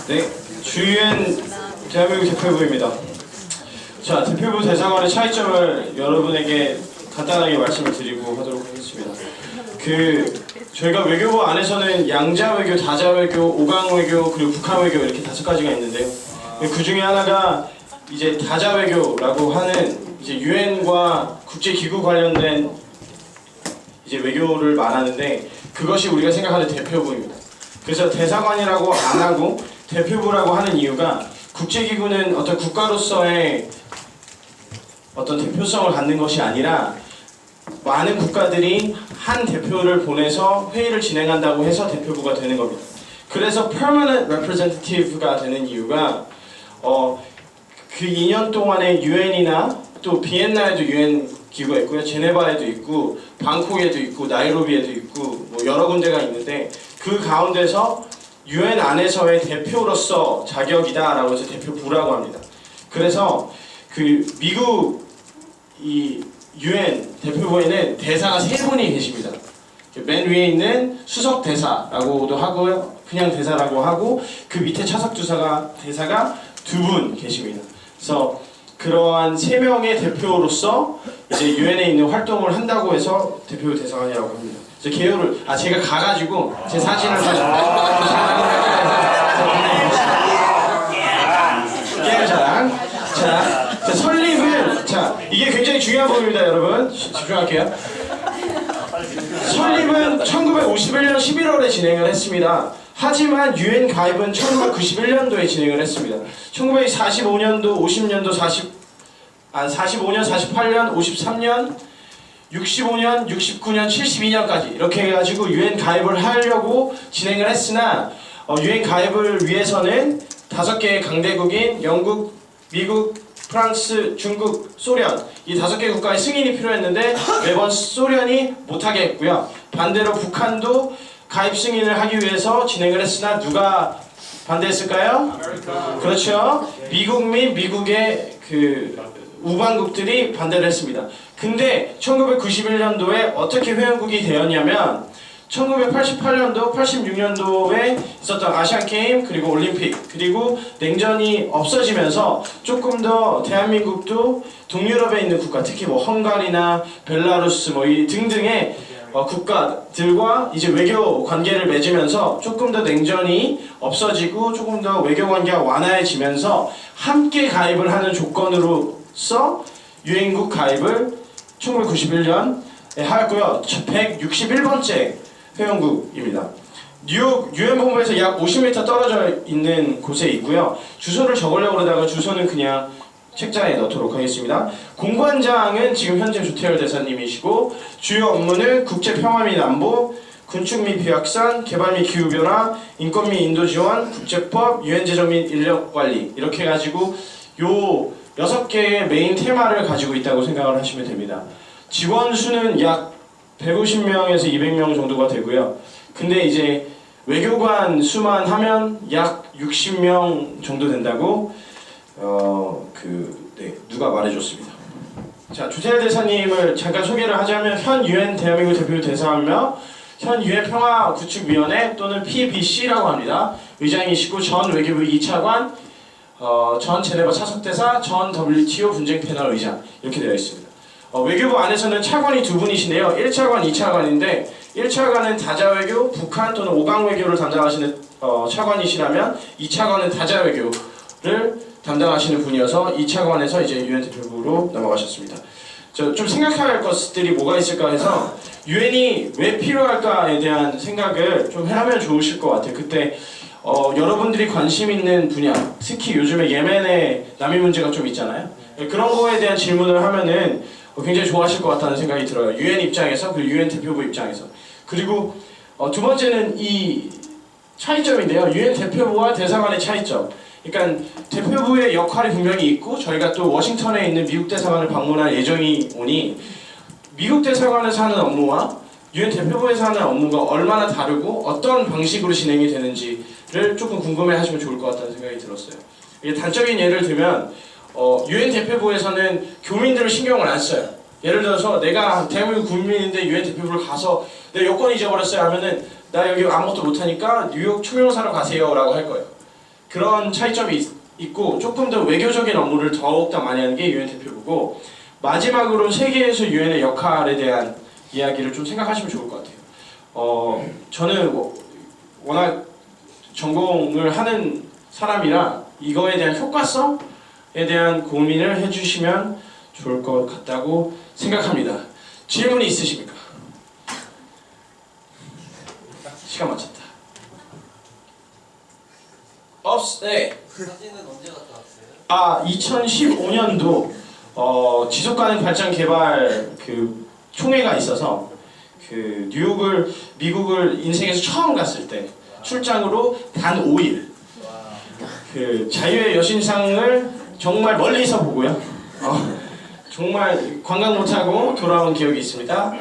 네, 주유엔 대한민국 대표부입니다. 자, 대표부 대사관의 차이점을 여러분에게 간단하게 말씀을 드리고 하도록 하겠습니다. 저희가 외교부 안에서는 양자 외교, 다자 외교, 오강 외교, 그리고 북한 외교 이렇게 5가지가 있는데요. 그 중에 하나가 이제 다자 외교라고 하는 이제 유엔과 국제기구 관련된 이제 외교를 말하는데 그것이 우리가 생각하는 대표부입니다. 그래서 대사관이라고 안 하고 대표부라고 하는 이유가 국제기구는 어떤 국가로서의 어떤 대표성을 갖는 것이 아니라 많은 국가들이 한 대표를 보내서 회의를 진행한다고 해서 대표부가 되는 겁니다. 그래서 permanent representative가 되는 이유가 그 2년 동안에 유엔이나 또 비엔나에도 유엔 기구가 있고요, 제네바에도 있고, 방콕에도 있고, 나이로비에도 있고, 뭐 여러 군데가 있는데 그 가운데서 유엔 안에서의 대표로서 자격이다라고 해서 대표부라고 합니다. 그래서 그 미국 이 유엔 대표부에는 대사가 3분이 계십니다. 맨 위에 있는 수석 대사라고도 하고요, 그냥 대사라고 하고 그 밑에 차석 대사가 2분 계십니다. 그래서 그러한 3명의 대표로서 이제 유엔에 있는 활동을 한다고 해서 대표 대사관이라고 합니다. 개요를 제가 가가지고 제 사진을 깨알 자랑. 자, 설립은 이게 굉장히 중요한 부분입니다, 여러분. 집중할게요. 설립은 1951년 11월에 진행을 했습니다. 하지만 유엔 가입은 1991년도에 진행을 했습니다. 1945년도, 50년도, 45년, 48년, 53년, 65년, 69년, 72년까지 이렇게 해가지고 유엔 가입을 하려고 진행을 했으나 유엔 가입을 위해서는 5개의 강대국인 영국, 미국, 프랑스, 중국, 소련 이 5개 국가의 승인이 필요했는데 매번 소련이 못하게 했고요. 반대로 북한도 가입 승인을 하기 위해서 진행을 했으나 누가 반대했을까요? 그렇죠. 미국 및 미국의 우방국들이 반대를 했습니다. 근데 1991년도에 어떻게 회원국이 되었냐면 1988년도, 86년도에 있었던 아시안게임, 그리고 올림픽, 그리고 냉전이 없어지면서 조금 더 대한민국도 동유럽에 있는 국가, 특히 뭐 헝가리나 벨라루스 이 등등의 국가들과 이제 외교 관계를 맺으면서 조금 더 냉전이 없어지고 조금 더 외교 관계가 완화해지면서 함께 가입을 하는 조건으로서 유엔국 가입을 1991년에 하였고요. 161번째 회원국입니다. 뉴욕 유엔 본부에서 약 50m 떨어져 있는 곳에 있고요. 주소를 적으려고 그러다가 주소는 그냥 책자에 넣도록 하겠습니다. 공관장은 지금 현재 조태열 대사님이시고 주요 업무는 국제평화 및 안보, 군축 및 비확산, 개발 및 기후변화, 인권 및 인도 지원, 국제법, 유엔 제정 및 인력 관리 이렇게 해가지고 요 6개의 메인 테마를 가지고 있다고 생각을 하시면 됩니다. 직원 수는 약 150명에서 200명 정도가 되고요. 근데 이제 외교관 수만 하면 약 60명 정도 된다고 누가 말해줬습니다. 자, 조태열 대사님을 잠깐 소개를 하자면 현 유엔 대한민국 대표 대사이며 현 유엔 평화구축위원회 또는 PBC라고 합니다. 의장이시고 전 외교부 2차관, 전 제네바 차석대사, 전 WTO 분쟁 패널 의장 이렇게 되어 있습니다. 외교부 안에서는 차관이 2분이신데요. 1차관, 2차관인데 1차관은 다자외교, 북한 또는 오강 외교를 담당하시는 차관이시라면 2차관은 다자외교를 담당하시는 분이어서 2차관에서 이제 유엔 대표부로 넘어가셨습니다. 좀 생각할 것들이 뭐가 있을까 해서 유엔이 왜 필요할까에 대한 생각을 좀 하면 좋으실 것 같아요. 그때 여러분들이 관심 있는 분야, 특히 요즘에 예멘의 난민 문제가 좀 있잖아요. 그런 거에 대한 질문을 하면은 굉장히 좋아하실 것 같다는 생각이 들어요. 유엔 입장에서, 그리고 유엔 대표부 입장에서. 그리고 두 번째는 이 차이점인데요. 유엔 대표부와 대사관의 차이점. 그러니까 대표부의 역할이 분명히 있고 저희가 또 워싱턴에 있는 미국 대사관을 방문할 예정이 오니 미국 대사관에서 하는 업무와 유엔 대표부에서 하는 업무가 얼마나 다르고 어떤 방식으로 진행이 되는지를 조금 궁금해하시면 좋을 것 같다는 생각이 들었어요. 단적인 예를 들면 유엔 대표부에서는 교민들을 신경을 안 써요. 예를 들어서 내가 대한민국 국민인데 유엔 대표부를 가서 내 여권 잊어버렸어요 하면은 나 여기 아무것도 못하니까 뉴욕 총영사로 가세요 라고 할 거예요. 그런 차이점이 있고 조금 더 외교적인 업무를 더욱더 많이 하는 게 유엔 대표부고 마지막으로 세계에서 유엔의 역할에 대한 이야기를 좀 생각하시면 좋을 것 같아요. 저는 워낙 전공을 하는 사람이라 이거에 대한 효과성에 대한 고민을 해주시면 좋을 것 같다고 생각합니다. 질문이 있으십니까? 시간 마쳤다. 네. 사진은 언제 갔다 왔어요? 2015년도 지속가능 발전 개발 그 총회가 있어서 그 뉴욕을 미국을 인생에서 처음 갔을 때 출장으로 단 5일 그 자유의 여신상을 정말 멀리서 보고요. 정말 관광 못하고 돌아온 기억이 있습니다.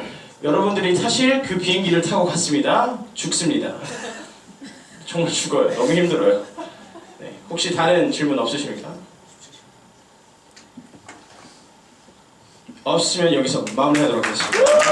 여러분들이 사실 그 비행기를 타고 갔습니다. 죽습니다. 정말 죽어요. 너무 힘들어요. 네, 혹시 다른 질문 없으십니까? 없으면 여기서 마무리하도록 하겠습니다.